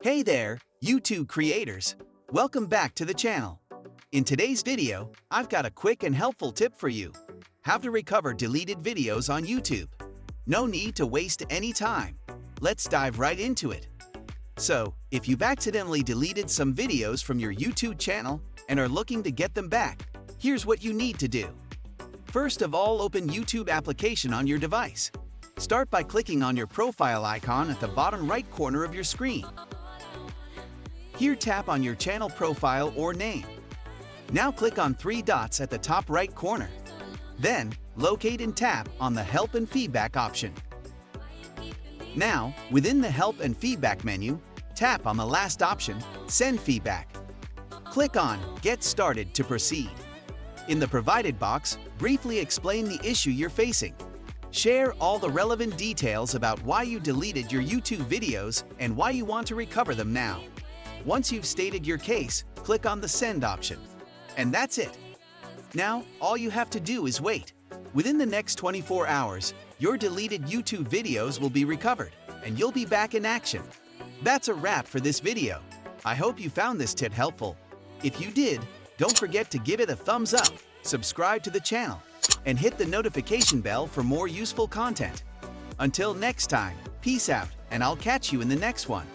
Hey there, YouTube creators! Welcome back to the channel. In today's video, I've got a quick and helpful tip for you. How to recover deleted videos on YouTube. No need to waste any time. Let's dive right into it. So, if you've accidentally deleted some videos from your YouTube channel and are looking to get them back, here's what you need to do. First of all, open YouTube application on your device. Start by clicking on your profile icon at the bottom right corner of your screen. Here, tap on your channel profile or name. Now click on three dots at the top right corner. Then, locate and tap on the Help and Feedback option. Now, within the Help and Feedback menu, tap on the last option, Send Feedback. Click on Get Started to proceed. In the provided box, briefly explain the issue you're facing. Share all the relevant details about why you deleted your YouTube videos and why you want to recover them now. Once you've stated your case, click on the Send option. And that's it. Now, all you have to do is wait. Within the next 24 hours, your deleted YouTube videos will be recovered, and you'll be back in action. That's a wrap for this video. I hope you found this tip helpful. If you did, don't forget to give it a thumbs up, subscribe to the channel, and hit the notification bell for more useful content. Until next time, peace out, and I'll catch you in the next one.